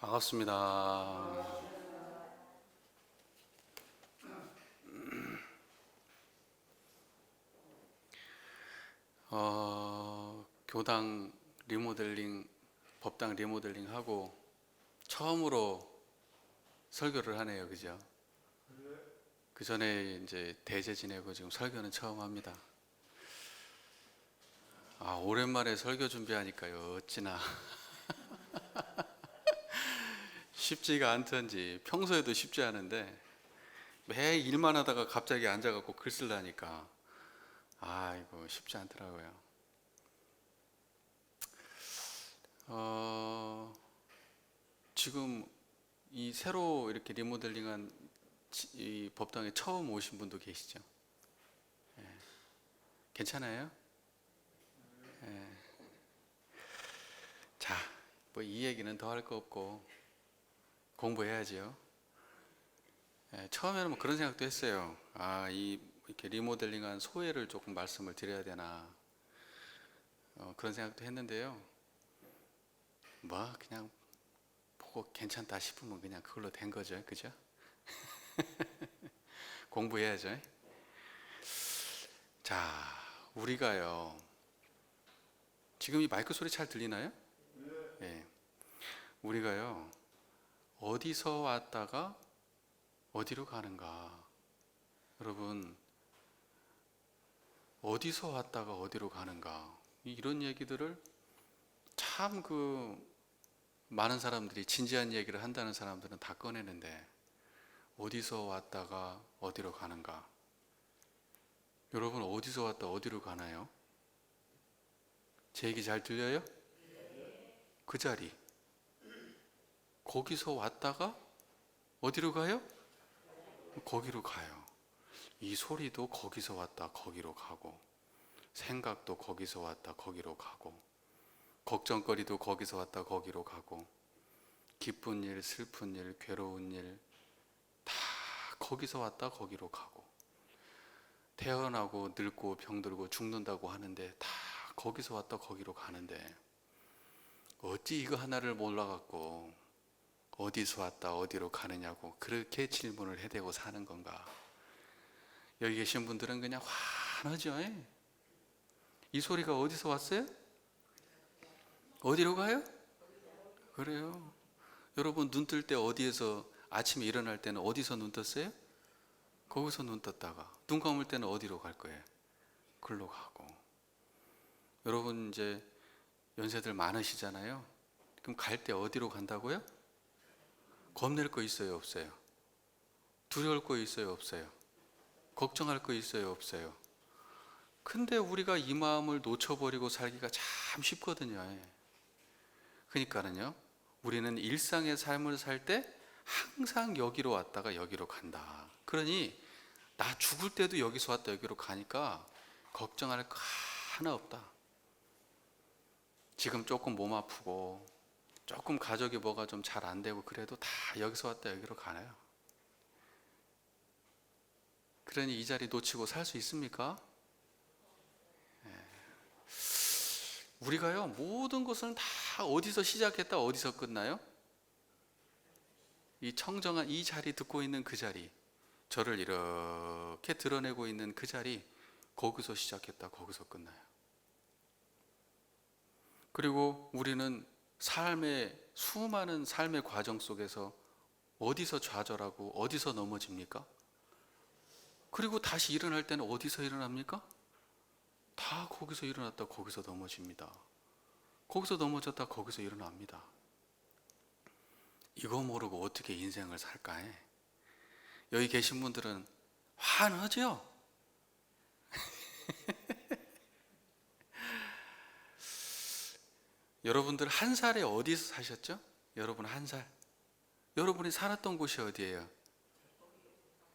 반갑습니다. 교당 리모델링, 법당 리모델링 하고 처음으로 설교를 하네요, 그죠? 그 전에 이제 대제 지내고 지금 설교는 처음 합니다. 오랜만에 설교 준비하니까요, 어찌나 쉽지가 않던지. 평소에도 쉽지 않은데 매일 일만 하다가 갑자기 앉아갖고 글 쓰려니까 이거 쉽지 않더라고요. 지금 이 새로 이렇게 리모델링한 이 법당에 처음 오신 분도 계시죠? 괜찮아요? 자, 뭐 이 얘기는 더 할 거 없고 공부해야죠. 처음에는 뭐 그런 생각도 했어요. 이렇게 리모델링한 소회를 조금 말씀을 드려야 되나, 그런 생각도 했는데요. 뭐 그냥 보고 괜찮다 싶으면 그냥 그걸로 된 거죠, 그죠? 공부해야죠. 자, 우리가요, 지금 이 마이크 소리 잘 들리나요? 네. 우리가요, 어디서 왔다가 어디로 가는가? 여러분, 어디서 왔다가 어디로 가는가? 이런 얘기들을 참 많은 사람들이 진지한 얘기를 한다는 사람들은 다 꺼내는데, 어디서 왔다가 어디로 가는가? 여러분, 어디서 왔다 어디로 가나요? 제 얘기 잘 들려요? 그 자리, 거기서 왔다가 어디로 가요? 거기로 가요. 이 소리도 거기서 왔다 거기로 가고, 생각도 거기서 왔다 거기로 가고, 걱정거리도 거기서 왔다 거기로 가고, 기쁜 일, 슬픈 일, 괴로운 일 다 거기서 왔다 거기로 가고, 태어나고 늙고 병들고 죽는다고 하는데 다 거기서 왔다 거기로 가는데, 어찌 이거 하나를 몰라갖고 어디서 왔다 어디로 가느냐고 그렇게 질문을 해대고 사는 건가? 여기 계신 분들은 그냥 환하죠. 이 소리가 어디서 왔어요? 어디로 가요? 그래요. 여러분, 눈 뜰 때 어디에서, 아침에 일어날 때는 어디서 눈 떴어요? 거기서 눈 떴다가 눈 감을 때는 어디로 갈 거예요? 글로 가고. 여러분, 이제 연세들 많으시잖아요. 그럼 갈 때 어디로 간다고요? 겁낼 거 있어요, 없어요? 두려울 거 있어요, 없어요? 걱정할 거 있어요, 없어요? 근데 우리가 이 마음을 놓쳐버리고 살기가 참 쉽거든요. 그러니까는요, 우리는 일상의 삶을 살 때 항상 여기로 왔다가 여기로 간다. 그러니 나 죽을 때도 여기서 왔다 여기로 가니까 걱정할 거 하나 없다. 지금 조금 몸 아프고 조금 가족이 뭐가 좀 잘 안 되고 그래도 다 여기서 왔다 여기로 가나요? 그러니 이 자리 놓치고 살 수 있습니까? 우리가요, 모든 것은 다 어디서 시작했다 어디서 끝나요? 이 청정한 이 자리, 듣고 있는 그 자리, 저를 이렇게 드러내고 있는 그 자리, 거기서 시작했다 거기서 끝나요. 그리고 우리는 수많은 삶의 과정 속에서 어디서 좌절하고 어디서 넘어집니까? 그리고 다시 일어날 때는 어디서 일어납니까? 다 거기서 일어났다 거기서 넘어집니다. 거기서 넘어졌다 거기서 일어납니다. 이거 모르고 어떻게 인생을 살까 해? 여기 계신 분들은 환하죠? 여러분들 한 살에 어디서 사셨죠? 여러분 한 살. 여러분이 살았던 곳이 어디예요?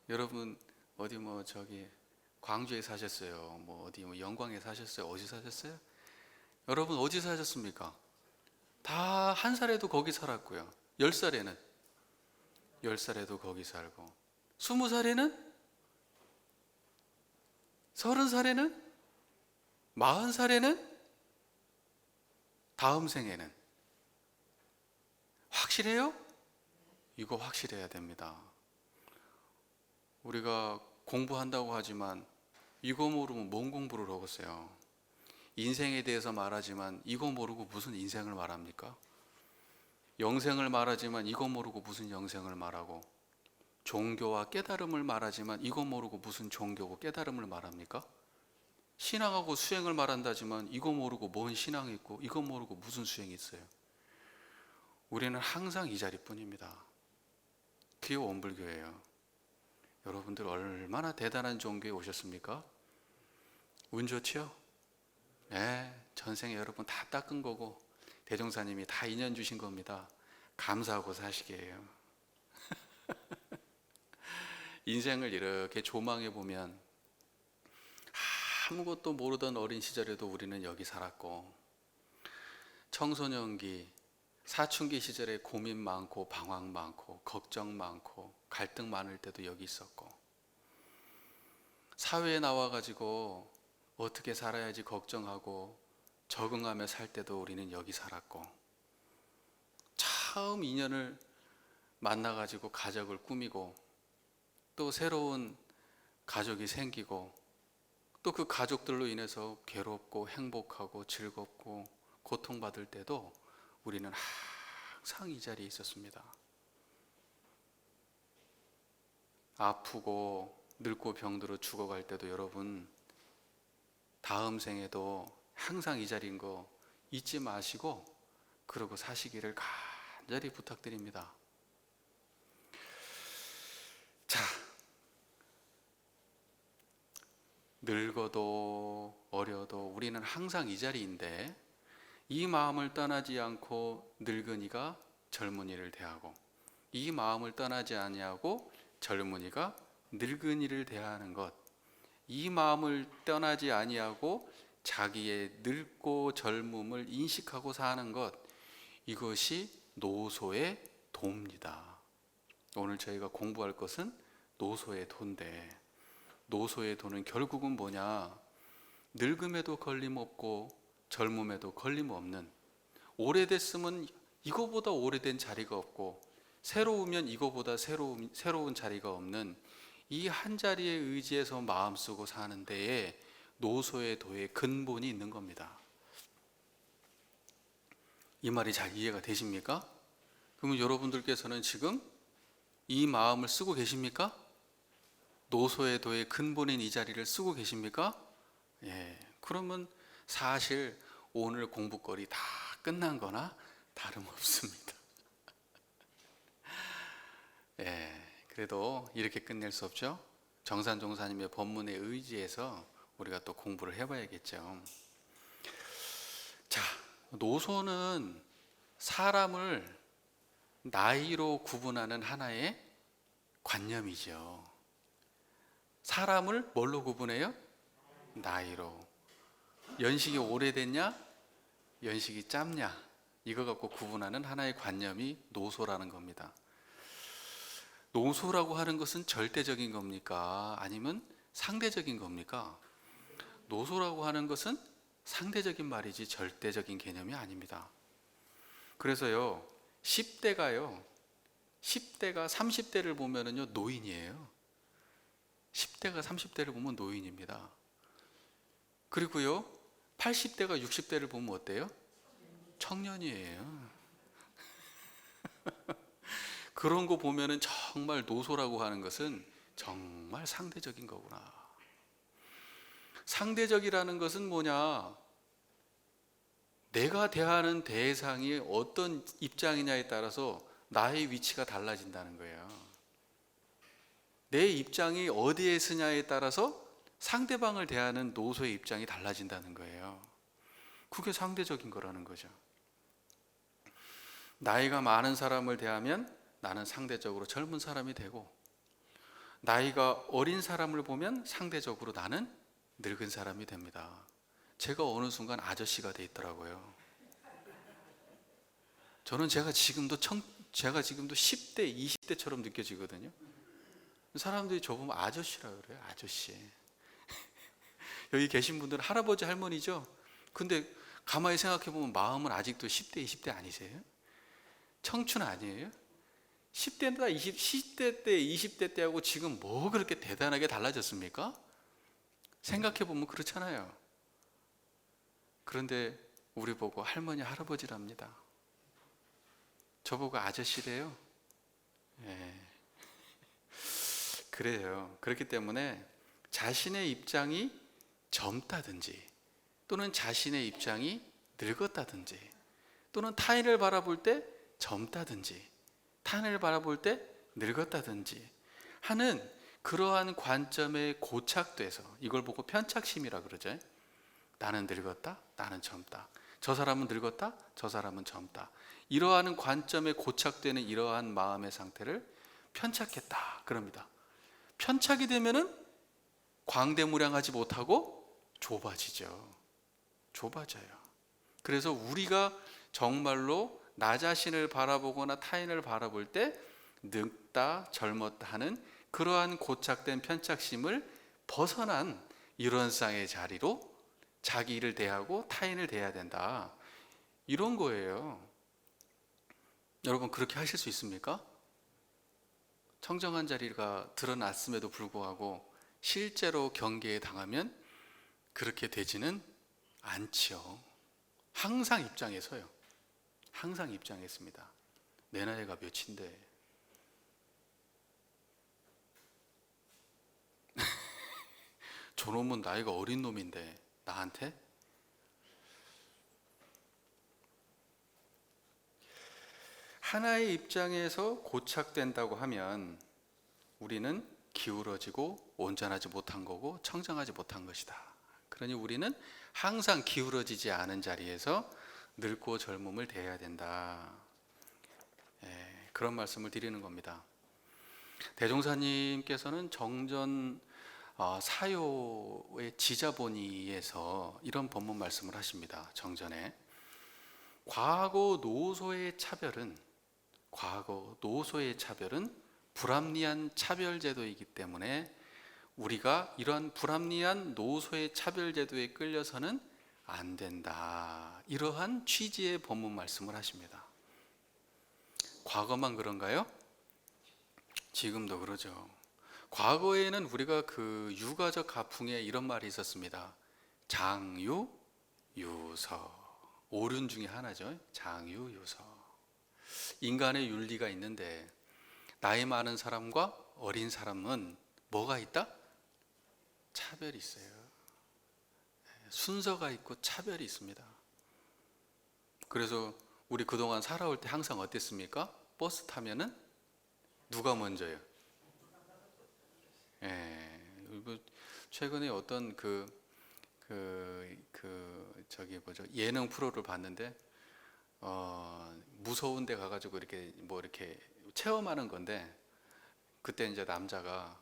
여러분 어디 광주에 사셨어요? 영광에 사셨어요? 어디 사셨어요? 여러분 어디 사셨습니까? 다 한 살에도 거기 살았고요. 10살에는 10살에도 거기 살고, 20살에는, 30살에는, 40살에는, 다음 생에는 확실해요? 이거 확실해야 됩니다. 우리가 공부한다고 하지만 이거 모르면 뭔 공부를 하겠어요? 인생에 대해서 말하지만 이거 모르고 무슨 인생을 말합니까? 영생을 말하지만 이거 모르고 무슨 영생을 말하고, 종교와 깨달음을 말하지만 이거 모르고 무슨 종교고 깨달음을 말합니까? 신앙하고 수행을 말한다지만 이거 모르고 뭔 신앙이 있고 이거 모르고 무슨 수행이 있어요? 우리는 항상 이 자리뿐입니다. 그게 원불교예요. 여러분들 얼마나 대단한 종교에 오셨습니까? 운 좋죠? 네, 전생에 여러분 다 닦은 거고 대종사님이 다 인연 주신 겁니다. 감사하고 사시게요. 인생을 이렇게 조망해 보면 아무것도 모르던 어린 시절에도 우리는 여기 살았고, 청소년기, 사춘기 시절에 고민 많고 방황 많고 걱정 많고 갈등 많을 때도 여기 있었고, 사회에 나와가지고 어떻게 살아야지 걱정하고 적응하며 살 때도 우리는 여기 살았고, 처음 인연을 만나가지고 가족을 꾸미고 또 새로운 가족이 생기고 또 그 가족들로 인해서 괴롭고 행복하고 즐겁고 고통받을 때도 우리는 항상 이 자리에 있었습니다. 아프고 늙고 병들어 죽어갈 때도 여러분 다음 생에도 항상 이 자리인 거 잊지 마시고 그러고 사시기를 간절히 부탁드립니다. 자, 늙어도 어려도 우리는 항상 이 자리인데, 이 마음을 떠나지 않고 늙은이가 젊은이를 대하고, 이 마음을 떠나지 아니하고 젊은이가 늙은이를 대하는 것, 이 마음을 떠나지 아니하고 자기의 늙고 젊음을 인식하고 사는 것, 이것이 노소의 도입니다. 오늘 저희가 공부할 것은 노소의 도인데, 노소의 도는 결국은 뭐냐? 늙음에도 걸림없고 젊음에도 걸림없는, 오래됐으면 이거보다 오래된 자리가 없고 새로우면 이거보다 새로운 자리가 없는 이 한 자리에 의지해서 마음 쓰고 사는 데에 노소의 도의 근본이 있는 겁니다. 이 말이 잘 이해가 되십니까? 그러면 여러분들께서는 지금 이 마음을 쓰고 계십니까? 노소의 도의 근본인 이 자리를 쓰고 계십니까? 예, 그러면 사실 오늘 공부거리 다 끝난 거나 다름없습니다. 예, 그래도 이렇게 끝낼 수 없죠. 정산종사님의 법문에 의지해서 우리가 또 공부를 해봐야겠죠. 자, 노소는 사람을 나이로 구분하는 하나의 관념이죠. 사람을 뭘로 구분해요? 나이로. 연식이 오래됐냐? 연식이 짧냐? 이거 갖고 구분하는 하나의 관념이 노소라는 겁니다. 노소라고 하는 것은 절대적인 겁니까? 아니면 상대적인 겁니까? 노소라고 하는 것은 상대적인 말이지 절대적인 개념이 아닙니다. 그래서요, 10대가 30대를 보면은요, 노인이에요. 10대가 30대를 보면 노인입니다. 그리고요, 80대가 60대를 보면 어때요? 청년이에요. 그런 거 보면은 정말 노소라고 하는 것은 정말 상대적인 거구나. 상대적이라는 것은 뭐냐? 내가 대하는 대상이 어떤 입장이냐에 따라서 나의 위치가 달라진다는 거예요. 내 입장이 어디에 서냐에 따라서 상대방을 대하는 노소의 입장이 달라진다는 거예요. 그게 상대적인 거라는 거죠. 나이가 많은 사람을 대하면 나는 상대적으로 젊은 사람이 되고, 나이가 어린 사람을 보면 상대적으로 나는 늙은 사람이 됩니다. 제가 어느 순간 아저씨가 돼 있더라고요. 저는 제가 지금도 10대, 20대처럼 느껴지거든요. 사람들이 저보면 아저씨라 그래요. 아저씨. 여기 계신 분들은 할아버지, 할머니죠? 근데 가만히 생각해 보면 마음은 아직도 10대, 20대 아니세요? 청춘 아니에요? 10대나 10대 때, 20대 때하고 지금 뭐 그렇게 대단하게 달라졌습니까? 생각해보면 그렇잖아요. 그런데 우리 보고 할머니, 할아버지랍니다. 저보고 아저씨래요. 예. 그래요. 그렇기 때문에 자신의 입장이 젊다든지 또는 자신의 입장이 늙었다든지 또는 타인을 바라볼 때 젊다든지 타인을 바라볼 때 늙었다든지 하는 그러한 관점에 고착돼서 이걸 보고 편착심이라 그러죠. 나는 늙었다, 나는 젊다. 저 사람은 늙었다, 저 사람은 젊다. 이러한 관점에 고착되는 이러한 마음의 상태를 편착했다 그럽니다. 편착이 되면은 광대무량하지 못하고 좁아지죠. 좁아져요. 그래서 우리가 정말로 나 자신을 바라보거나 타인을 바라볼 때 늙다, 젊었다 하는 그러한 고착된 편착심을 벗어난 일원상의 자리로 자기를 대하고 타인을 대해야 된다. 이런 거예요. 여러분 그렇게 하실 수 있습니까? 청정한 자리가 드러났음에도 불구하고 실제로 경계에 당하면 그렇게 되지는 않지요. 항상 입장에 서요. 항상 입장에 있습니다. 내 나이가 몇인데 저놈은 나이가 어린 놈인데 나한테? 하나의 입장에서 고착된다고 하면 우리는 기울어지고 온전하지 못한 거고 청정하지 못한 것이다. 그러니 우리는 항상 기울어지지 않은 자리에서 늙고 젊음을 대해야 된다. 그런 말씀을 드리는 겁니다. 대종사님께서는 정전 사요의 지자본의에서 이런 법문 말씀을 하십니다. 정전에 과거 노소의 차별은 불합리한 차별제도이기 때문에 우리가 이런 불합리한 노소의 차별제도에 끌려서는 안 된다. 이러한 취지의 법문 말씀을 하십니다. 과거만 그런가요? 지금도 그러죠. 과거에는 우리가 그 유가적 가풍에 이런 말이 있었습니다. 장유, 유서. 오륜 중에 하나죠. 장유, 유서. 인간의 윤리가 있는데 나이 많은 사람과 어린 사람은 뭐가 있다? 차별이 있어요. 순서가 있고 차별이 있습니다. 그래서 우리 그동안 살아올 때 항상 어땠습니까? 버스 타면은 누가 먼저요? 최근에 어떤 예능 프로를 봤는데 무서운 데 가가지고 이렇게 체험하는 건데 그때 이제 남자가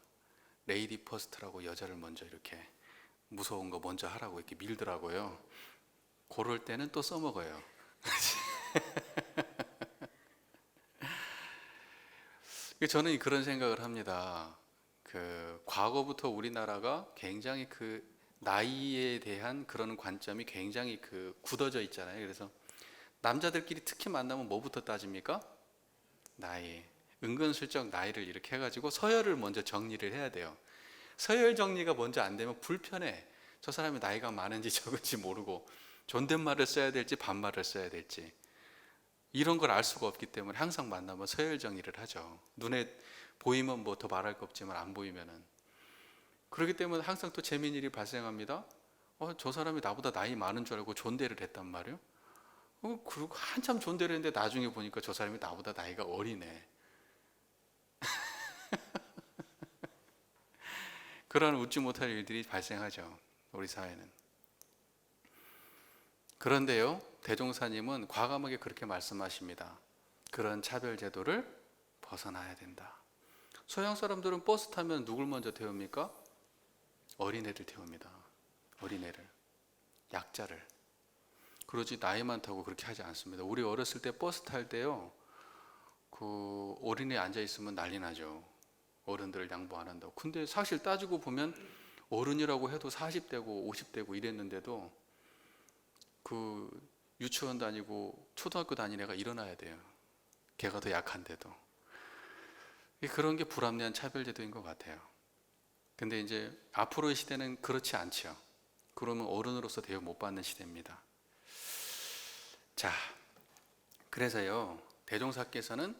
레이디 퍼스트라고 여자를 먼저 이렇게 무서운 거 먼저 하라고 이렇게 밀더라고요. 그럴 때는 또 써먹어요. 저는 그런 생각을 합니다. 과거부터 우리나라가 굉장히 나이에 대한 그런 관점이 굉장히 굳어져 있잖아요. 그래서 남자들끼리 특히 만나면 뭐부터 따집니까? 나이. 은근슬쩍 나이를 이렇게 해가지고 서열을 먼저 정리를 해야 돼요. 서열 정리가 먼저 안 되면 불편해. 저 사람이 나이가 많은지 적은지 모르고 존댓말을 써야 될지 반말을 써야 될지 이런 걸 알 수가 없기 때문에 항상 만나면 서열 정리를 하죠. 눈에 보이면 뭐 더 말할 거 없지만 안 보이면은. 그렇기 때문에 항상 또 재미있는 일이 발생합니다. 저 사람이 나보다 나이 많은 줄 알고 존대를 했단 말이에요. 그리고 한참 존대를 했는데 나중에 보니까 저 사람이 나보다 나이가 어리네. 그런 웃지 못할 일들이 발생하죠. 우리 사회는. 그런데요, 대종사님은 과감하게 그렇게 말씀하십니다. 그런 차별 제도를 벗어나야 된다. 서양 사람들은 버스 타면 누굴 먼저 태웁니까? 어린애들 태웁니다. 어린애를, 약자를. 그러지 나이 많다고 그렇게 하지 않습니다. 우리 어렸을 때 버스 탈 때요, 어린애 앉아 있으면 난리 나죠. 어른들을 양보 안 한다고. 근데 사실 따지고 보면 어른이라고 해도 40대고 50대고 이랬는데도 유치원 다니고 초등학교 다니는 애가 일어나야 돼요. 걔가 더 약한데도. 그런 게 불합리한 차별제도인 것 같아요. 근데 이제 앞으로의 시대는 그렇지 않죠. 그러면 어른으로서 대우 못 받는 시대입니다. 자, 그래서요, 대종사께서는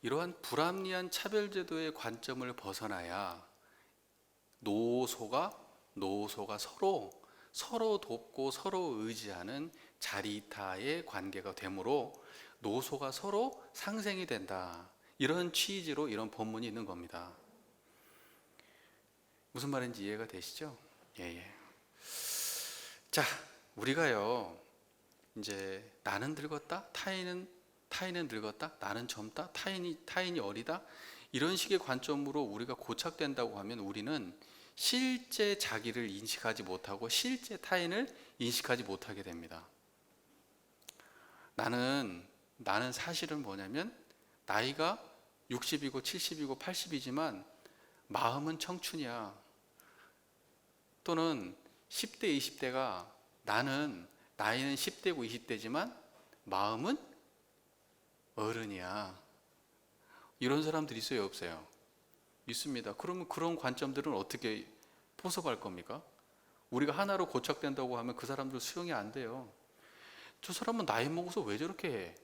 이러한 불합리한 차별제도의 관점을 벗어나야 노소가 서로 돕고 서로 의지하는 자리타의 관계가 되므로 노소가 서로 상생이 된다. 이런 취지로 이런 본문이 있는 겁니다. 무슨 말인지 이해가 되시죠? 예. 자, 우리가요, 이제 나는 늙었다, 타인은 늙었다, 나는 젊다, 타인이 어리다, 이런 식의 관점으로 우리가 고착된다고 하면 우리는 실제 자기를 인식하지 못하고 실제 타인을 인식하지 못하게 됩니다. 나는 사실은 뭐냐면 나이가 60이고 70이고 80이지만 마음은 청춘이야. 또는 10대, 20대가 나이는 10대고 20대지만 마음은 어른이야. 이런 사람들이 있어요, 없어요? 있습니다. 그러면 그런 관점들은 어떻게 포섭할 겁니까? 우리가 하나로 고착된다고 하면 그 사람들 수용이 안 돼요. 저 사람은 나이 먹어서 왜 저렇게 해?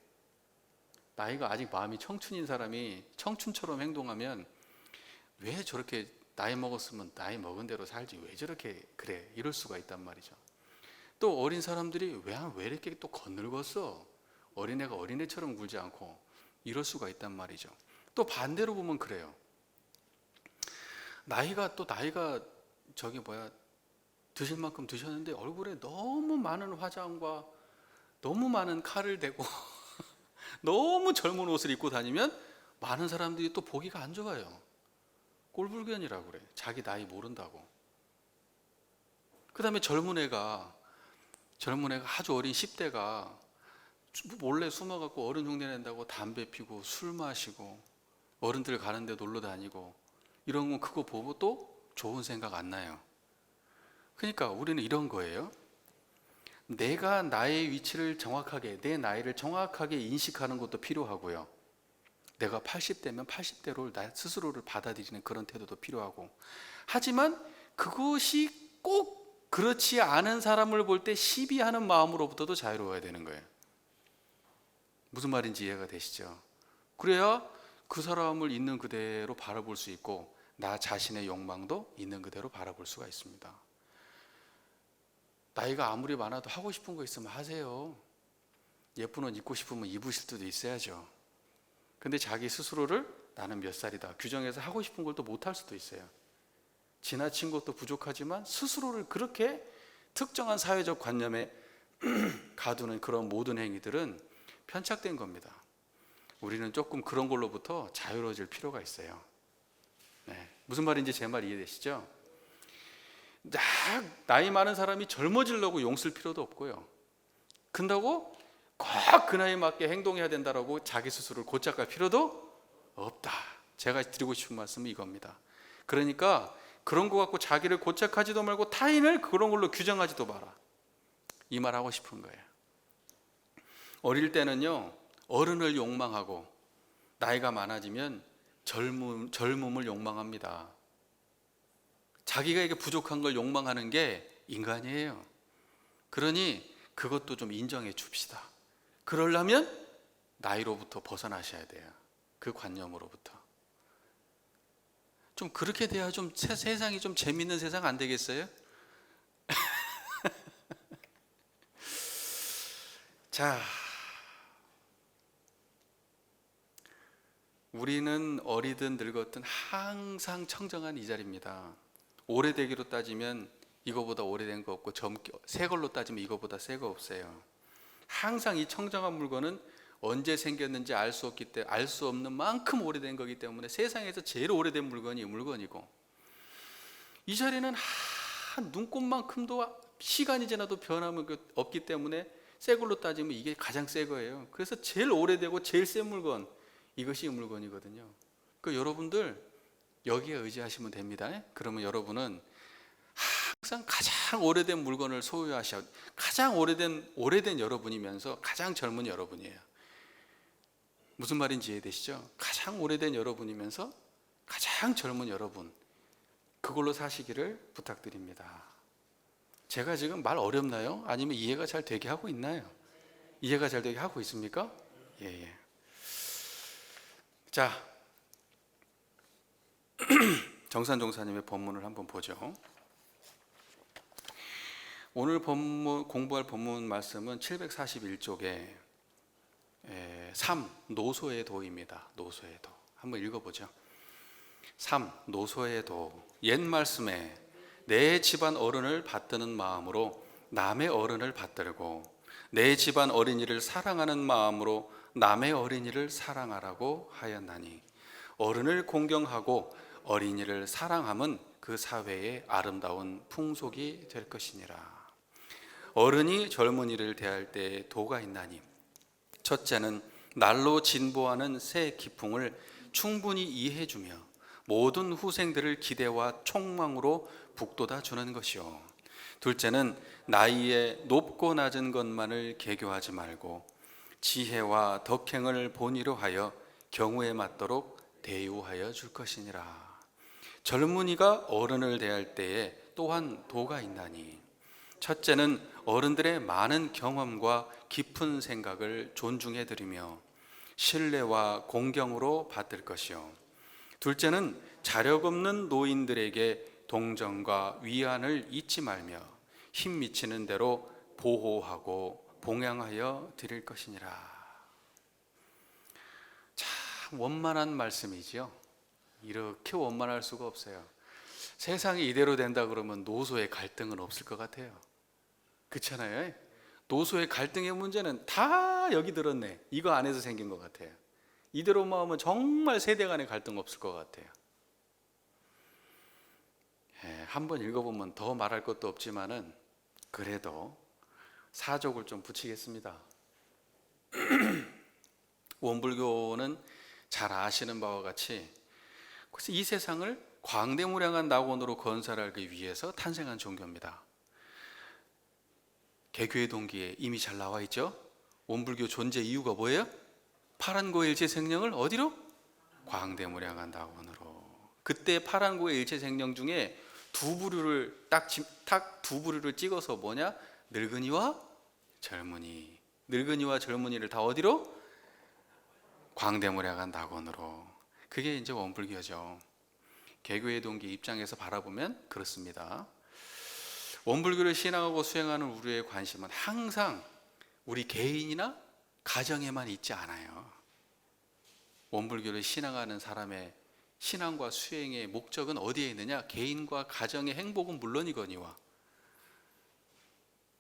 나이가 아직 마음이 청춘인 사람이 청춘처럼 행동하면 왜 저렇게 나이 먹었으면 나이 먹은 대로 살지 왜 저렇게 그래? 이럴 수가 있단 말이죠. 또 어린 사람들이 왜 이렇게 또 거늙었어? 어린애가 어린애처럼 굴지 않고 이럴 수가 있단 말이죠. 또 반대로 보면 그래요. 나이가 드실 만큼 드셨는데 얼굴에 너무 많은 화장과 너무 많은 칼을 대고 너무 젊은 옷을 입고 다니면 많은 사람들이 또 보기가 안 좋아요. 꼴불견이라고 그래. 자기 나이 모른다고. 그 다음에 젊은 애가 아주 어린 10대가 몰래 숨어갖고 어른 흉내 낸다고 담배 피고 술 마시고 어른들 가는데 놀러 다니고 이런 건 그거 보고 또 좋은 생각 안 나요. 그러니까 우리는 이런 거예요. 내가 나의 위치를 정확하게, 내 나이를 정확하게 인식하는 것도 필요하고요. 내가 80대면 80대로 나 스스로를 받아들이는 그런 태도도 필요하고. 하지만 그것이 꼭 그렇지 않은 사람을 볼 때 시비하는 마음으로부터도 자유로워야 되는 거예요. 무슨 말인지 이해가 되시죠? 그래야 그 사람을 있는 그대로 바라볼 수 있고 나 자신의 욕망도 있는 그대로 바라볼 수가 있습니다. 나이가 아무리 많아도 하고 싶은 거 있으면 하세요. 예쁜 옷 입고 싶으면 입으실 수도 있어야죠. 근데 자기 스스로를 나는 몇 살이다 규정해서 하고 싶은 걸 또 못할 수도 있어요. 지나친 것도 부족하지만 스스로를 그렇게 특정한 사회적 관념에 가두는 그런 모든 행위들은 편착된 겁니다. 우리는 조금 그런 걸로부터 자유로워질 필요가 있어요. 네. 무슨 말인지 제 말 이해되시죠? 나이 많은 사람이 젊어지려고 용쓸 필요도 없고요. 근다고 꼭 그 나이에 맞게 행동해야 된다라고 자기 스스로를 고착할 필요도 없다. 제가 드리고 싶은 말씀은 이겁니다. 그러니까 그런 거 갖고 자기를 고착하지도 말고 타인을 그런 걸로 규정하지도 마라. 이 말 하고 싶은 거예요. 어릴 때는요, 어른을 욕망하고 나이가 많아지면 젊음을 욕망합니다. 자기가 이게 부족한 걸 욕망하는 게 인간이에요. 그러니 그것도 좀 인정해 줍시다. 그러려면 나이로부터 벗어나셔야 돼요. 그 관념으로부터. 좀 그렇게 돼야 좀 세상이 좀 재밌는 세상 안 되겠어요? 자, 우리는 어리든 늙었든 항상 청정한 이 자리입니다. 오래되기로 따지면 이거보다 오래된 거 없고 새 걸로 따지면 이거보다 새 거 없어요. 항상 이 청정한 물건은 언제 생겼는지 알 수 없는 만큼 오래된 거기 때문에 세상에서 제일 오래된 물건이 이 물건이고, 이 자리는 한 눈곱만큼도 시간이 지나도 변함이 없기 때문에 새 걸로 따지면 이게 가장 새 거예요. 그래서 제일 오래되고 제일 센 물건, 이것이 이 물건이거든요. 그 여러분들 여기에 의지하시면 됩니다. 그러면 여러분은 항상 가장 오래된 물건을 가장 오래된 여러분이면서 가장 젊은 여러분이에요. 무슨 말인지 이해되시죠? 가장 오래된 여러분이면서 가장 젊은 여러분, 그걸로 사시기를 부탁드립니다. 제가 지금 말 어렵나요? 아니면 이해가 잘 되게 하고 있나요? 이해가 잘 되게 하고 있습니까? 예. 자, 정산 종사님의 본문을 한번 보죠. 오늘 공부할 본문 말씀은 741쪽에 3. 노소의 도입니다. 노소의 도. 한번 읽어보죠. 3. 노소의 도. 옛 말씀에 내 집안 어른을 받드는 마음으로 남의 어른을 받들고 내 집안 어린이를 사랑하는 마음으로 남의 어린이를 사랑하라고 하였나니 어른을 공경하고 어린이를 사랑함은 그 사회의 아름다운 풍속이 될 것이니라. 어른이 젊은이를 대할 때 도가 있나니 첫째는 날로 진보하는 새 기풍을 충분히 이해해주며 모든 후생들을 기대와 촉망으로 북돋아 주는 것이요. 둘째는 나이에 높고 낮은 것만을 계교하지 말고 지혜와 덕행을 본의로 하여 경우에 맞도록 대우하여 줄 것이니라. 젊은이가 어른을 대할 때에 또한 도가 있나니 첫째는 어른들의 많은 경험과 깊은 생각을 존중해 드리며 신뢰와 공경으로 받들 것이요. 둘째는 자력 없는 노인들에게 동정과 위안을 잊지 말며 힘 미치는 대로 보호하고 봉양하여 드릴 것이니라. 참 원만한 말씀이지요. 이렇게 원만할 수가 없어요. 세상이 이대로 된다 그러면 노소의 갈등은 없을 것 같아요. 그렇잖아요. 노소의 갈등의 문제는 다 여기 들었네. 이거 안에서 생긴 것 같아요. 이대로만 하면 정말 세대 간의 갈등 없을 것 같아요. 한번 읽어보면 더 말할 것도 없지만은 그래도 사족을 좀 붙이겠습니다. 원불교는 잘 아시는 바와 같이 그래서 이 세상을 광대무량한 낙원으로 건설하기 위해서 탄생한 종교입니다. 개교의 동기에 이미 잘 나와 있죠. 원불교 존재 이유가 뭐예요? 파란고의 일체생령을 어디로? 광대무량한 낙원으로. 그때 파란고의 일체생령 중에 두 부류를 두 부류를 찍어서 뭐냐? 늙은이와 젊은이. 늙은이와 젊은이를 다 어디로? 광대무량한 낙원으로. 그게 이제 원불교죠. 개교의 동기 입장에서 바라보면 그렇습니다. 원불교를 신앙하고 수행하는 우리의 관심은 항상 우리 개인이나 가정에만 있지 않아요. 원불교를 신앙하는 사람의 신앙과 수행의 목적은 어디에 있느냐? 개인과 가정의 행복은 물론이거니와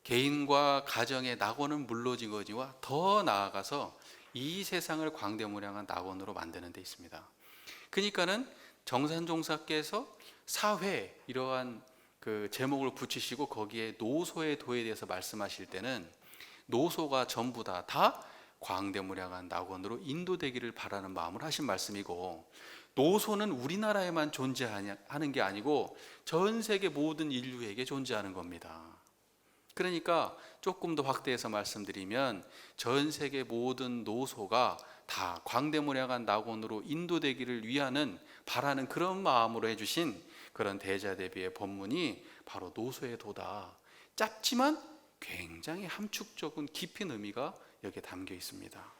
개인과 가정의 낙원은 물론이거니와 더 나아가서 이 세상을 광대무량한 낙원으로 만드는 데 있습니다. 그러니까는 정산종사께서 사회 이러한 그 제목을 붙이시고 거기에 노소의 도에 대해서 말씀하실 때는 노소가 전부 다 광대무량한 낙원으로 인도되기를 바라는 마음으로 하신 말씀이고, 노소는 우리나라에만 존재하는 게 아니고 전 세계 모든 인류에게 존재하는 겁니다. 그러니까 조금 더 확대해서 말씀드리면 전 세계 모든 노소가 다 광대무량한 낙원으로 인도되기를 위하는 바라는 그런 마음으로 해주신 그런 대자대비의 법문이 바로 노소의 도다. 짧지만 굉장히 함축적인 깊은 의미가 여기에 담겨 있습니다.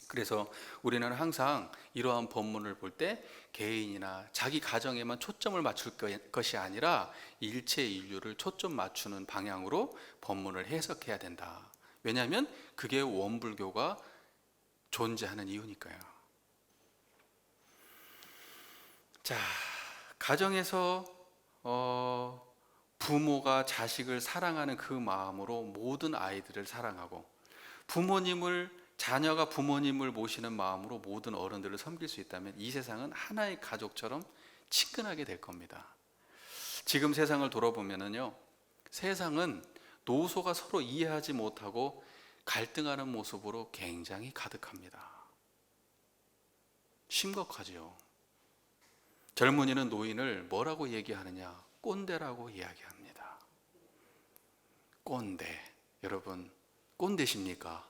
그래서 우리는 항상 이러한 법문을 볼 때 개인이나 자기 가정에만 초점을 맞출 것이 아니라 일체 인류를 초점 맞추는 방향으로 법문을 해석해야 된다. 왜냐하면 그게 원불교가 존재하는 이유니까요. 자, 가정에서 부모가 자식을 사랑하는 그 마음으로 모든 아이들을 사랑하고 자녀가 부모님을 모시는 마음으로 모든 어른들을 섬길 수 있다면 이 세상은 하나의 가족처럼 친근하게 될 겁니다. 지금 세상을 돌아보면요, 세상은 노소가 서로 이해하지 못하고 갈등하는 모습으로 굉장히 가득합니다. 심각하죠. 젊은이는 노인을 뭐라고 얘기하느냐? 꼰대라고 이야기합니다. 꼰대. 여러분, 꼰대십니까?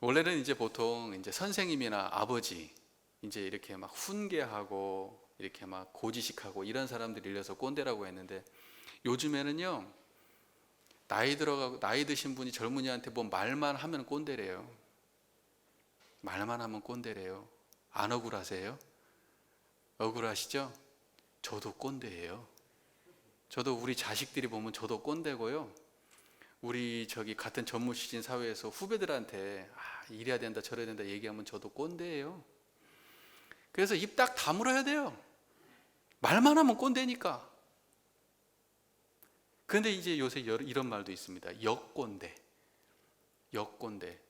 원래는 이제 보통 이제 선생님이나 아버지 이제 이렇게 막 훈계하고 이렇게 막 고지식하고 이런 사람들이 일려서 꼰대라고 했는데, 요즘에는요 나이 드신 분이 젊은이한테 뭐 말만 하면 꼰대래요. 말만 하면 꼰대래요. 안 억울하세요? 억울하시죠? 저도 꼰대예요. 저도 우리 자식들이 보면 저도 꼰대고요. 우리 저기 같은 전무시진 사회에서 후배들한테 이래야 된다 저래야 된다 얘기하면 저도 꼰대예요. 그래서 입 딱 다물어야 돼요. 말만 하면 꼰대니까. 그런데 이제 요새 이런 말도 있습니다. 역꼰대. 역꼰대.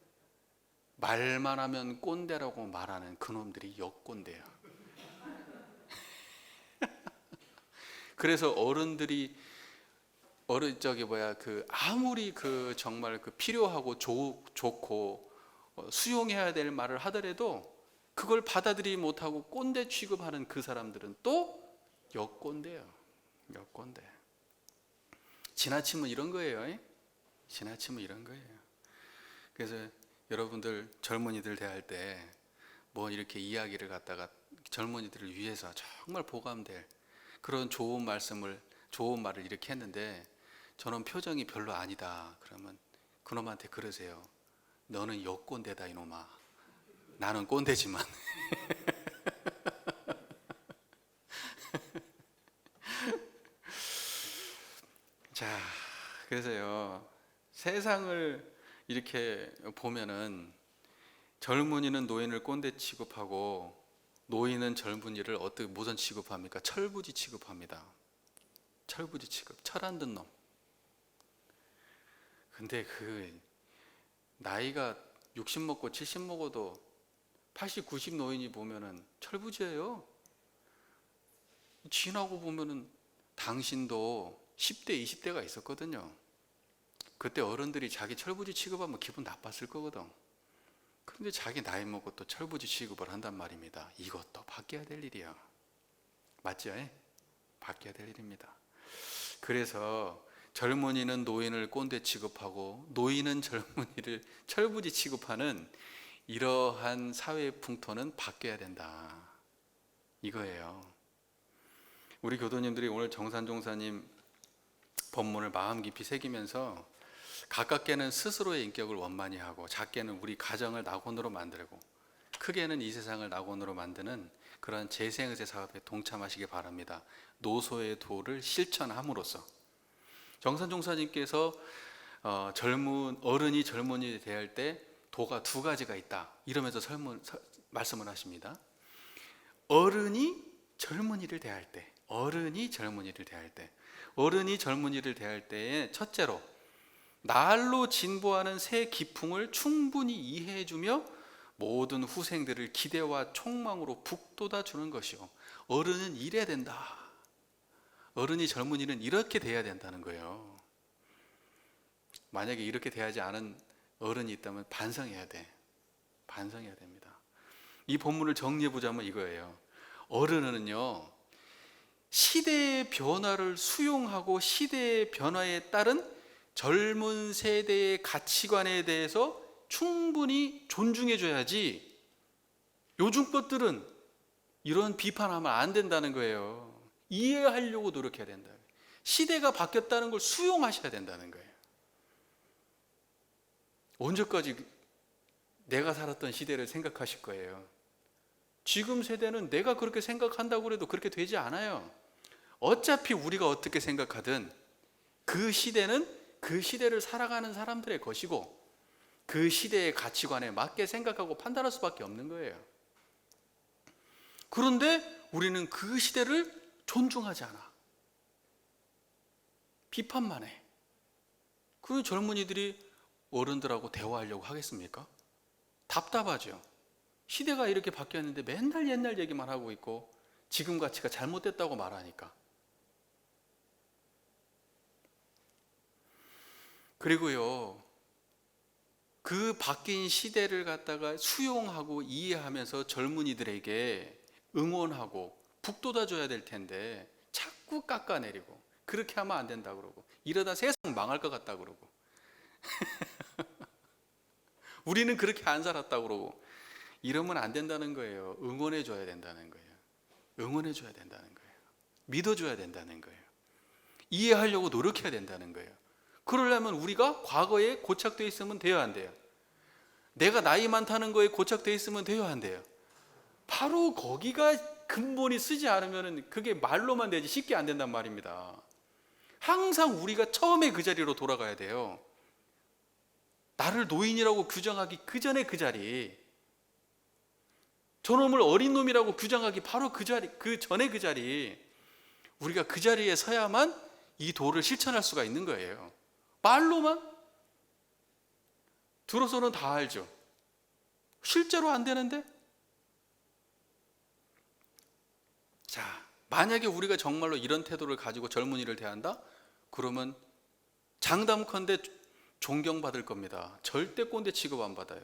말만 하면 꼰대라고 말하는 그놈들이 역꼰대야. 그래서 어른들이 아무리 정말 필요하고 좋고 수용해야 될 말을 하더라도 그걸 받아들이지 못하고 꼰대 취급하는 그 사람들은 또 역꼰대예요. 역꼰대. 지나치면 이런 거예요. 지나치면 이런 거예요. 그래서 여러분들 젊은이들 대할 때 뭐 이렇게 이야기를 갖다가 젊은이들을 위해서 정말 보감될 그런 좋은 말을 이렇게 했는데, 저는 표정이 별로 아니다 그러면 그놈한테 그러세요. 너는 역꼰대다 이놈아. 나는 꼰대지만. 자, 그래서요 세상을 이렇게 보면은 젊은이는 노인을 꼰대 취급하고 노인은 젊은이를 어떻게 무슨 취급합니까? 철부지 취급합니다. 철부지 취급. 철 안 든 놈. 근데 나이가 60 먹고 70 먹어도 80, 90 노인이 보면은 철부지예요. 지나고 보면은 당신도 10대, 20대가 있었거든요. 그때 어른들이 자기 철부지 취급하면 기분 나빴을 거거든. 그런데 자기 나이 먹고 또 철부지 취급을 한단 말입니다. 이것도 바뀌어야 될 일이야. 맞죠? 바뀌어야 될 일입니다. 그래서 젊은이는 노인을 꼰대 취급하고 노인은 젊은이를 철부지 취급하는 이러한 사회의 풍토는 바뀌어야 된다. 이거예요. 우리 교도님들이 오늘 정산종사님 법문을 마음 깊이 새기면서 가깝게는 스스로의 인격을 원만히 하고 작게는 우리 가정을 낙원으로 만들고 크게는 이 세상을 낙원으로 만드는 그런 재생의제 사업에 동참하시기 바랍니다. 노소의 도를 실천함으로써 정산종사님께서 어른이 젊은이에 대할 때 도가 두 가지가 있다 이러면서 말씀을 하십니다. 어른이 젊은이를 대할 때에 첫째로 날로 진보하는 새 기풍을 충분히 이해해주며 모든 후생들을 기대와 촉망으로 북돋아 주는 것이요. 어른은 이래야 된다. 어른이 젊은이는 이렇게 돼야 된다는 거예요. 만약에 이렇게 대하지 않은 어른이 있다면 반성해야 됩니다. 이 본문을 정리해보자면 이거예요. 어른은요, 시대의 변화를 수용하고 시대의 변화에 따른 젊은 세대의 가치관에 대해서 충분히 존중해줘야지 요즘 것들은 이런 비판하면 안 된다는 거예요. 이해하려고 노력해야 된다. 시대가 바뀌었다는 걸 수용하셔야 된다는 거예요. 언제까지 내가 살았던 시대를 생각하실 거예요? 지금 세대는 내가 그렇게 생각한다고 해도 그렇게 되지 않아요. 어차피 우리가 어떻게 생각하든 그 시대는 그 시대를 살아가는 사람들의 것이고 그 시대의 가치관에 맞게 생각하고 판단할 수밖에 없는 거예요. 그런데 우리는 그 시대를 존중하지 않아. 비판만 해. 그 젊은이들이 어른들하고 대화하려고 하겠습니까? 답답하죠. 시대가 이렇게 바뀌었는데 맨날 옛날 얘기만 하고 있고 지금 가치가 잘못됐다고 말하니까. 그리고요, 그 바뀐 시대를 갖다가 수용하고 이해하면서 젊은이들에게 응원하고 북돋아줘야 될 텐데 자꾸 깎아내리고 그렇게 하면 안 된다 그러고 이러다 세상 망할 것 같다 그러고 우리는 그렇게 안 살았다고 그러고. 이러면 안 된다는 거예요. 응원해 줘야 된다는 거예요. 응원해 줘야 된다는 거예요. 믿어 줘야 된다는 거예요. 이해하려고 노력해야 된다는 거예요. 그러려면 우리가 과거에 고착되어 있으면 돼요, 안 돼요? 내가 나이 많다는 거에 고착되어 있으면 돼요, 안 돼요? 바로 거기가 근본이 쓰지 않으면 그게 말로만 되지 쉽게 안 된단 말입니다. 항상 우리가 처음에 그 자리로 돌아가야 돼요. 나를 노인이라고 규정하기 그 전에 그 자리, 저놈을 어린 놈이라고 규정하기 바로 그 자리, 그 전에 그 자리, 우리가 그 자리에 서야만 이 도를 실천할 수가 있는 거예요. 말로만 들어서는 다 알죠. 실제로 안 되는데? 자, 만약에 우리가 정말로 이런 태도를 가지고 젊은이를 대한다? 그러면 장담컨대 존경받을 겁니다. 절대 꼰대 취급 안 받아요.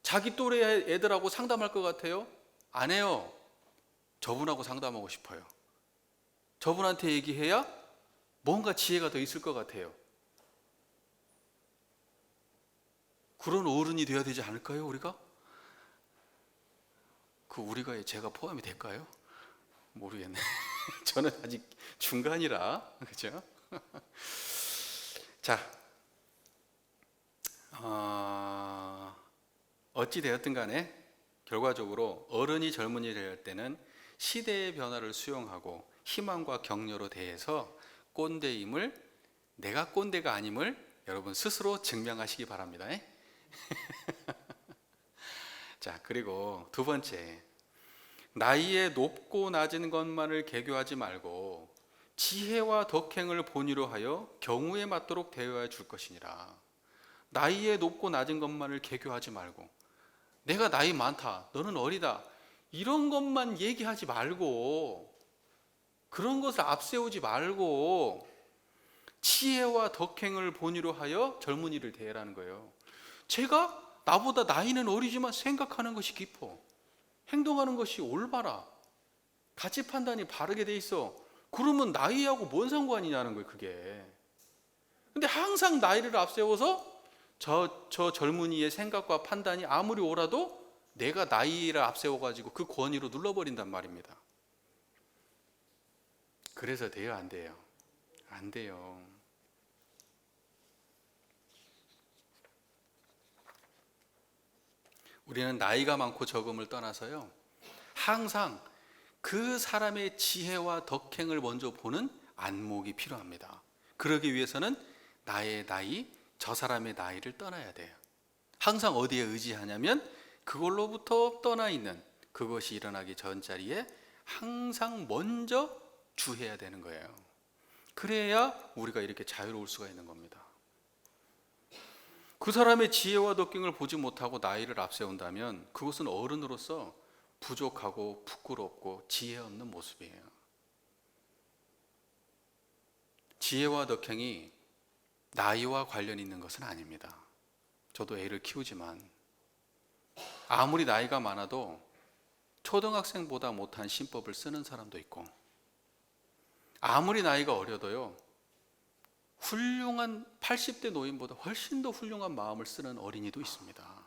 자기 또래 애들하고 상담할 것 같아요? 안 해요. 저분하고 상담하고 싶어요. 저분한테 얘기해야 뭔가 지혜가 더 있을 것 같아요. 그런 어른이 되어야 되지 않을까요, 우리가? 그 우리가 제가 포함이 될까요? 모르겠네. 저는 아직 중간이라, 그죠? 자, 어찌 되었든 간에 결과적으로 어른이 젊은이 될 때는 시대의 변화를 수용하고 희망과 격려로 대해서 꼰대임을, 내가 꼰대가 아님을 여러분 스스로 증명하시기 바랍니다. 자, 그리고 두 번째, 나이에 높고 낮은 것만을 계교하지 말고 지혜와 덕행을 본의로 하여 경우에 맞도록 대하여 줄 것이니라. 나이에 높고 낮은 것만을 계교하지 말고, 내가 나이 많다, 너는 어리다, 이런 것만 얘기하지 말고, 그런 것을 앞세우지 말고 지혜와 덕행을 본의로 하여 젊은이를 대하라는 거예요. 제가 나보다 나이는 어리지만 생각하는 것이 깊어, 행동하는 것이 올바라, 가치 판단이 바르게 돼 있어. 그러면 나이하고 뭔 상관이냐는 거예요, 그게. 근데 항상 나이를 앞세워서 저 젊은이의 생각과 판단이 아무리 옳아도 내가 나이를 앞세워가지고 그 권위로 눌러버린단 말입니다. 그래서 돼요, 안 돼요? 안 돼요. 우리는 나이가 많고 적음을 떠나서요, 항상 그 사람의 지혜와 덕행을 먼저 보는 안목이 필요합니다. 그러기 위해서는 나의 나이, 저 사람의 나이를 떠나야 돼요. 항상 어디에 의지하냐면 그걸로부터 떠나 있는, 그것이 일어나기 전자리에 항상 먼저 주해야 되는 거예요. 그래야 우리가 이렇게 자유로울 수가 있는 겁니다. 그 사람의 지혜와 덕경을 보지 못하고 나이를 앞세운다면 그것은 어른으로서 부족하고 부끄럽고 지혜 없는 모습이에요. 지혜와 덕행이 나이와 관련 있는 것은 아닙니다. 저도 애를 키우지만 아무리 나이가 많아도 초등학생보다 못한 신법을 쓰는 사람도 있고, 아무리 나이가 어려도요, 훌륭한 80대 노인보다 훨씬 더 훌륭한 마음을 쓰는 어린이도 있습니다.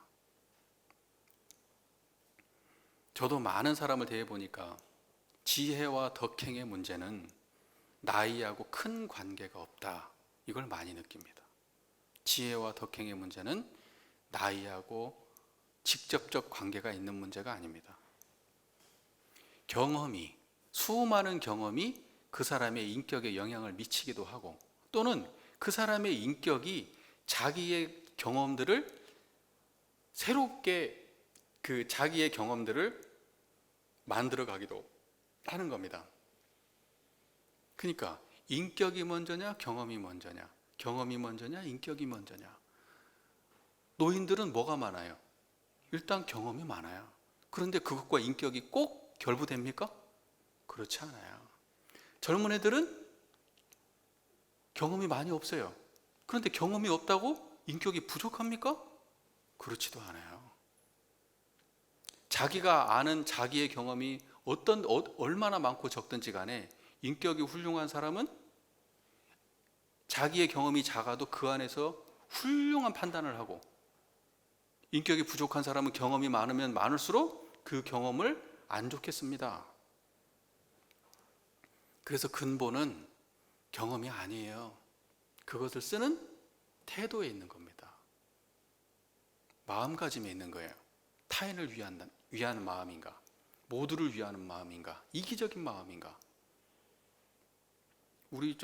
저도 많은 사람을 대해보니까 지혜와 덕행의 문제는 나이하고 큰 관계가 없다, 이걸 많이 느낍니다. 지혜와 덕행의 문제는 나이하고 직접적 관계가 있는 문제가 아닙니다. 경험이, 수많은 경험이 그 사람의 인격에 영향을 미치기도 하고, 또는 그 사람의 인격이 자기의 경험들을 새롭게 그 자기의 경험들을 만들어 가기도 하는 겁니다. 그러니까 인격이 먼저냐 경험이 먼저냐, 경험이 먼저냐 인격이 먼저냐. 노인들은 뭐가 많아요? 일단 경험이 많아요. 그런데 그것과 인격이 꼭 결부됩니까? 그렇지 않아요. 젊은 애들은 경험이 많이 없어요. 그런데 경험이 없다고 인격이 부족합니까? 그렇지도 않아요. 자기가 아는 자기의 경험이 얼마나 많고 적든지 간에 인격이 훌륭한 사람은 자기의 경험이 작아도 그 안에서 훌륭한 판단을 하고 인격이 부족한 사람은 경험이 많으면 많을수록 그 경험을 안 좋게 씁니다. 그래서 근본은 경험이 아니에요. 그것을 쓰는 태도에 있는 겁니다. 마음가짐에 있는 거예요. 타인을 위하는 마음인가? 모두를 위하는 마음인가? 이기적인 마음인가? 우리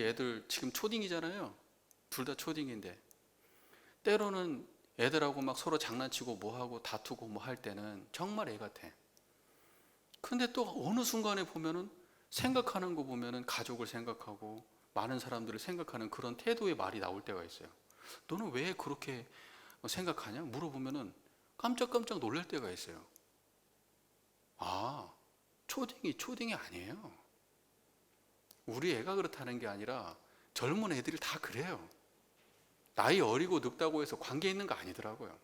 애들 지금 초딩이잖아요. 둘 다 초딩인데 때로는 애들하고 막 서로 장난치고 뭐하고 다투고 뭐 할 때는 정말 애 같아. 근데 또 어느 순간에 보면은 생각하는 거 보면은 가족을 생각하고 많은 사람들을 생각하는 그런 태도의 말이 나올 때가 있어요. 너는 왜 그렇게 생각하냐? 물어보면은 깜짝깜짝 놀랄 때가 있어요. 아, 초딩이 아니에요. 우리 애가 그렇다는 게 아니라 젊은 애들이 다 그래요. 나이 어리고 늙다고 해서 관계 있는 거 아니더라고요.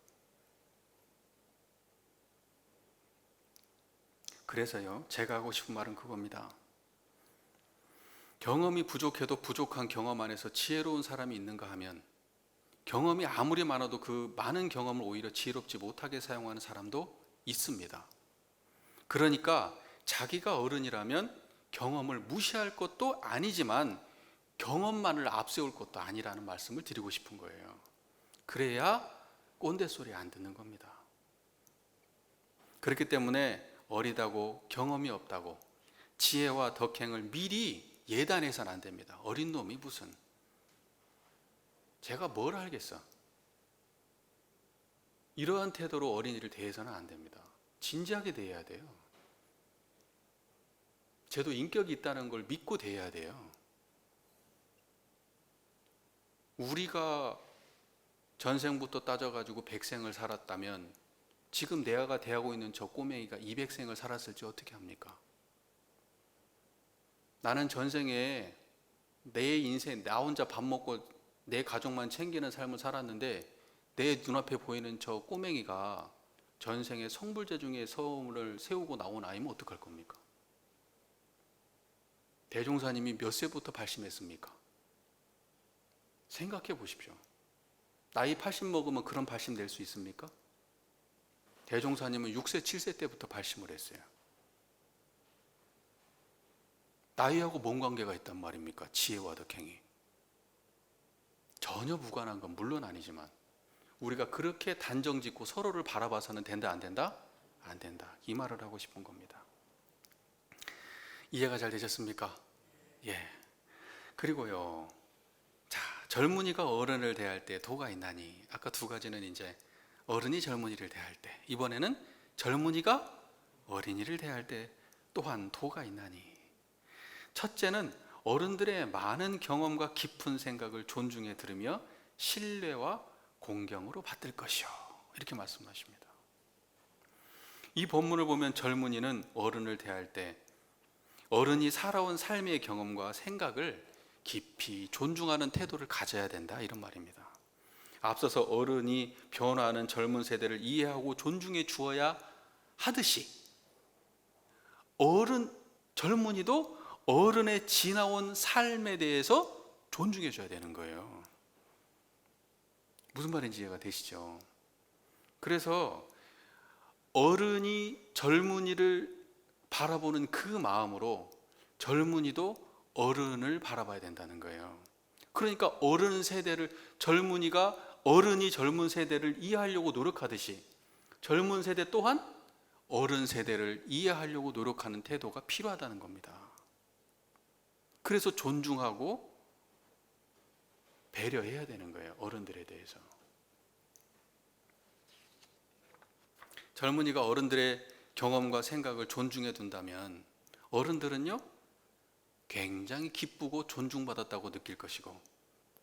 그래서요, 제가 하고 싶은 말은 그겁니다. 경험이 부족해도 부족한 경험 안에서 지혜로운 사람이 있는가 하면 경험이 아무리 많아도 그 많은 경험을 오히려 지혜롭지 못하게 사용하는 사람도 있습니다. 그러니까 자기가 어른이라면 경험을 무시할 것도 아니지만 경험만을 앞세울 것도 아니라는 말씀을 드리고 싶은 거예요. 그래야 꼰대 소리 안 듣는 겁니다. 그렇기 때문에 어리다고 경험이 없다고 지혜와 덕행을 미리 예단해서는 안 됩니다. 어린 놈이 무슨, 제가 뭘 알겠어. 이러한 태도로 어린이를 대해서는 안 됩니다. 진지하게 대해야 돼요. 쟤도 인격이 있다는 걸 믿고 대해야 돼요. 우리가 전생부터 따져가지고 100생을 살았다면 지금 내가 대하고 있는 저 꼬맹이가 200생을 살았을지 어떻게 합니까? 나는 전생에 내 인생, 나 혼자 밥 먹고 내 가족만 챙기는 삶을 살았는데 내 눈앞에 보이는 저 꼬맹이가 전생에 성불제 중에 성을 세우고 나온 아이면 어떡할 겁니까? 대종사님이 몇 세부터 발심했습니까? 생각해 보십시오. 나이 80 먹으면 그런 발심 낼 수 있습니까? 대종사님은 6세, 7세 때부터 발심을 했어요. 나이하고 뭔 관계가 있단 말입니까? 지혜와 덕행이. 전혀 무관한 건 물론 아니지만 우리가 그렇게 단정 짓고 서로를 바라봐서는 된다 안 된다? 안 된다. 이 말을 하고 싶은 겁니다. 이해가 잘 되셨습니까? 예. 그리고요. 자, 젊은이가 어른을 대할 때 도가 있나니. 아까 두 가지는 이제 어른이 젊은이를 대할 때, 이번에는 젊은이가 어린이를 대할 때 또한 도가 있나니. 첫째는 어른들의 많은 경험과 깊은 생각을 존중해 들으며 신뢰와 공경으로 받들 것이요. 이렇게 말씀하십니다. 이 본문을 보면 젊은이는 어른을 대할 때 어른이 살아온 삶의 경험과 생각을 깊이 존중하는 태도를 가져야 된다, 이런 말입니다. 앞서서 어른이 변화하는 젊은 세대를 이해하고 존중해 주어야 하듯이 젊은이도 어른의 지나온 삶에 대해서 존중해 줘야 되는 거예요. 무슨 말인지 이해가 되시죠? 그래서 어른이 젊은이를 바라보는 그 마음으로 젊은이도 어른을 바라봐야 된다는 거예요. 그러니까 어른 세대를, 젊은이가 어른이 젊은 세대를 이해하려고 노력하듯이 젊은 세대 또한 어른 세대를 이해하려고 노력하는 태도가 필요하다는 겁니다. 그래서 존중하고 배려해야 되는 거예요. 어른들에 대해서. 젊은이가 어른들의 경험과 생각을 존중해 둔다면 어른들은요, 굉장히 기쁘고 존중받았다고 느낄 것이고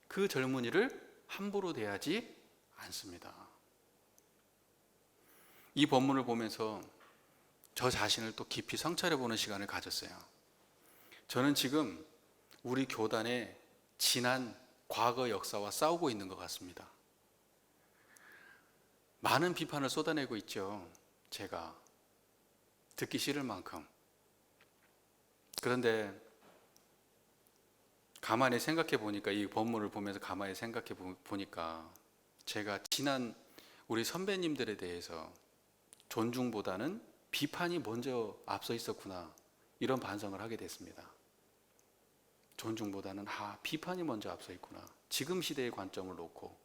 그 젊은이를 함부로 대하지 않습니다. 이 본문을 보면서 저 자신을 또 깊이 성찰해보는 시간을 가졌어요. 저는 지금 우리 교단의 지난 과거 역사와 싸우고 있는 것 같습니다. 많은 비판을 쏟아내고 있죠. 제가 듣기 싫을 만큼. 그런데 가만히 생각해 보니까, 이 본문을 보면서 가만히 생각해 보니까 제가 지난 우리 선배님들에 대해서 존중보다는 비판이 먼저 앞서 있었구나, 이런 반성을 하게 됐습니다. 존중보다는 비판이 먼저 앞서 있구나. 지금 시대의 관점을 놓고,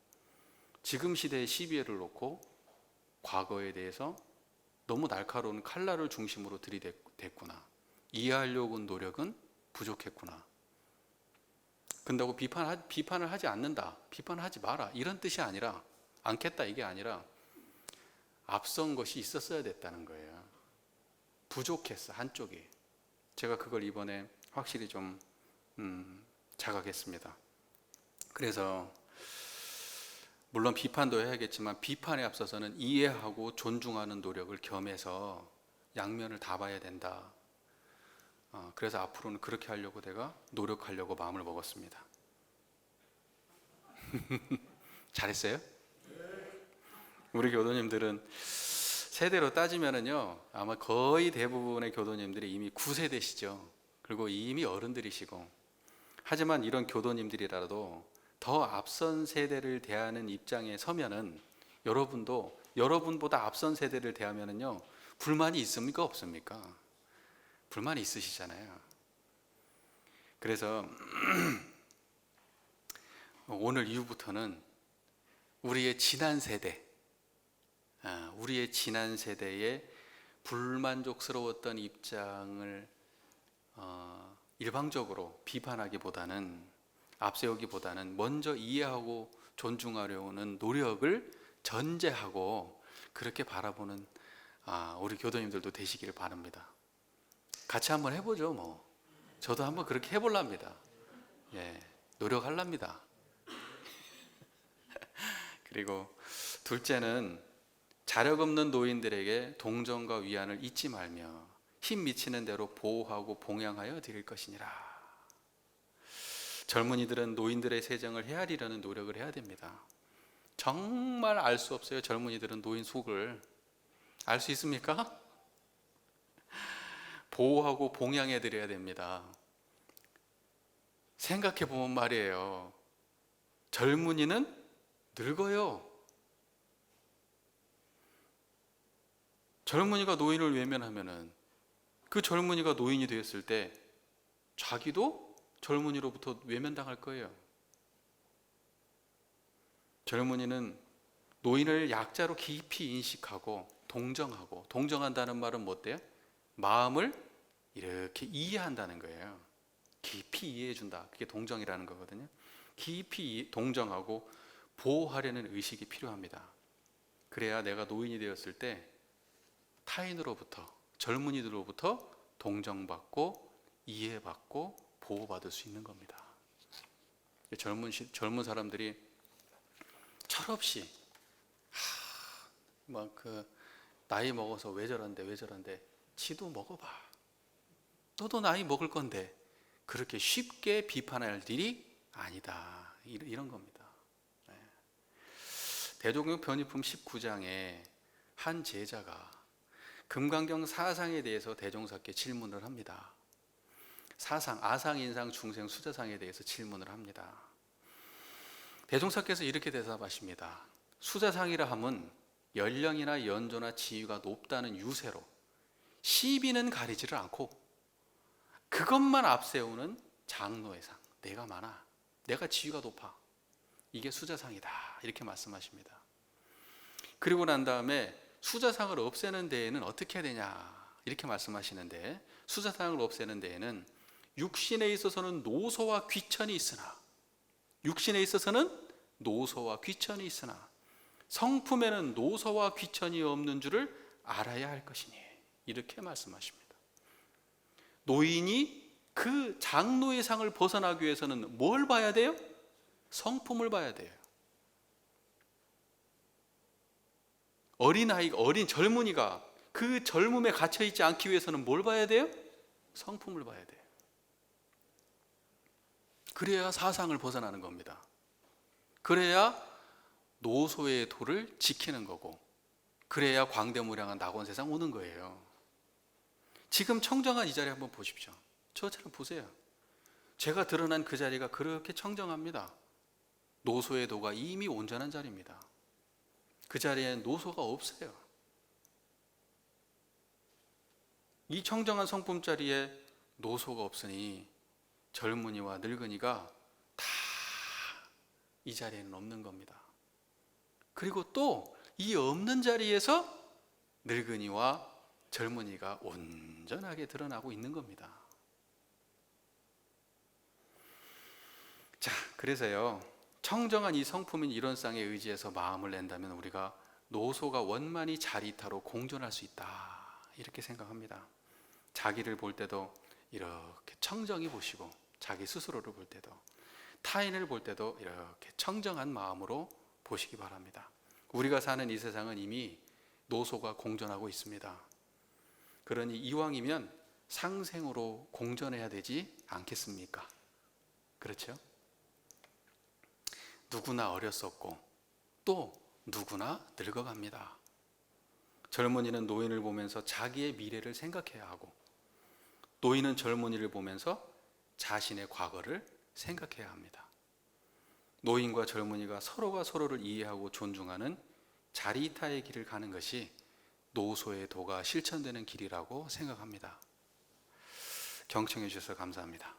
지금 시대의 시비를 놓고 과거에 대해서 너무 날카로운 칼날을 중심으로 들이댔구나. 이해하려고 한 노력은 부족했구나. 근다고 비판을 하지 않는다, 비판하지 마라, 이런 뜻이 아니라, 않겠다 이게 아니라 앞선 것이 있었어야 됐다는 거예요. 부족했어, 한쪽이. 제가 그걸 이번에 확실히 좀 자각했습니다. 그래서 물론 비판도 해야겠지만 비판에 앞서서는 이해하고 존중하는 노력을 겸해서 양면을 다 봐야 된다. 그래서 앞으로는 그렇게 하려고 내가 노력하려고 마음을 먹었습니다. 잘했어요? 우리 교도님들은 세대로 따지면은요, 아마 거의 대부분의 교도님들이 이미 9세대시죠. 그리고 이미 어른들이시고, 하지만 이런 교도님들이라도 더 앞선 세대를 대하는 입장에 서면은 여러분도 여러분보다 앞선 세대를 대하면은요, 불만이 있습니까? 없습니까? 불만이 있으시잖아요. 그래서 오늘 이후부터는 우리의 지난 세대의 불만족스러웠던 입장을 일방적으로 비판하기보다는, 앞세우기보다는 먼저 이해하고 존중하려는 노력을 전제하고 그렇게 바라보는 우리 교도님들도 되시기를 바랍니다. 같이 한번 해보죠. 뭐 저도 한번 그렇게 해볼랍니다. 예, 노력할랍니다. 그리고 둘째는 자력 없는 노인들에게 동정과 위안을 잊지 말며 힘 미치는 대로 보호하고 봉양하여 드릴 것이니라. 젊은이들은 노인들의 세정을 헤아리려는 노력을 해야 됩니다. 정말 알 수 없어요. 젊은이들은 노인 속을 알 수 있습니까? 보호하고 봉양해 드려야 됩니다. 생각해 보면 말이에요, 젊은이는 늙어요. 젊은이가 노인을 외면하면은 그 젊은이가 노인이 되었을 때 자기도 젊은이로부터 외면당할 거예요. 젊은이는 노인을 약자로 깊이 인식하고 동정하고, 동정한다는 말은 뭐 어때요? 마음을 이렇게 이해한다는 거예요. 깊이 이해해 준다. 그게 동정이라는 거거든요. 깊이 동정하고 보호하려는 의식이 필요합니다. 그래야 내가 노인이 되었을 때 타인으로부터, 젊은이들로부터 동정받고 이해받고 보호받을 수 있는 겁니다. 젊은 사람들이 철없이 나이 먹어서 왜 저런데 지도 먹어봐, 너도 나이 먹을 건데, 그렇게 쉽게 비판할 일이 아니다, 이런 겁니다. 대종교 변의품 19장에 한 제자가 금강경 사상에 대해서 대종사께 질문을 합니다. 사상, 아상, 인상, 중생, 수자상에 대해서 질문을 합니다. 대종사께서 이렇게 대답하십니다. 수자상이라 함은 연령이나 연조나 지위가 높다는 유세로 시비는 가리지를 않고 그것만 앞세우는 장로의 상, 내가 많아, 내가 지위가 높아, 이게 수자상이다, 이렇게 말씀하십니다. 그리고 난 다음에 수자상을 없애는 데에는 어떻게 해야 되냐, 이렇게 말씀하시는데, 수자상을 없애는 데에는 육신에 있어서는 노소와 귀천이 있으나, 육신에 있어서는 노소와 귀천이 있으나 성품에는 노소와 귀천이 없는 줄을 알아야 할 것이니, 이렇게 말씀하십니다. 노인이 그 장로의 상을 벗어나기 위해서는 뭘 봐야 돼요? 성품을 봐야 돼요. 어린 젊은이가 그 젊음에 갇혀있지 않기 위해서는 뭘 봐야 돼요? 성품을 봐야 돼요. 그래야 사상을 벗어나는 겁니다. 그래야 노소의 도를 지키는 거고, 그래야 광대무량한 낙원세상 오는 거예요. 지금 청정한 이 자리 한번 보십시오. 저처럼 보세요. 제가 드러난 그 자리가 그렇게 청정합니다. 노소의 도가 이미 온전한 자리입니다. 그 자리에 노소가 없어요. 이 청정한 성품 자리에 노소가 없으니 젊은이와 늙은이가 다 이 자리에는 없는 겁니다. 그리고 또 이 없는 자리에서 늙은이와 젊은이가 온전하게 드러나고 있는 겁니다. 자, 그래서요, 청정한 이 성품인 이론상에 의지해서 마음을 낸다면 우리가 노소가 원만히 자리타로 공존할 수 있다, 이렇게 생각합니다. 자기를 볼 때도 이렇게 청정히 보시고, 자기 스스로를 볼 때도, 타인을 볼 때도 이렇게 청정한 마음으로 보시기 바랍니다. 우리가 사는 이 세상은 이미 노소가 공존하고 있습니다. 그러니 이왕이면 상생으로 공존해야 되지 않겠습니까? 그렇죠? 누구나 어렸었고 또 누구나 늙어갑니다. 젊은이는 노인을 보면서 자기의 미래를 생각해야 하고, 노인은 젊은이를 보면서 자신의 과거를 생각해야 합니다. 노인과 젊은이가 서로가 서로를 이해하고 존중하는 자리타의 길을 가는 것이 노소의 도가 실천되는 길이라고 생각합니다. 경청해 주셔서 감사합니다.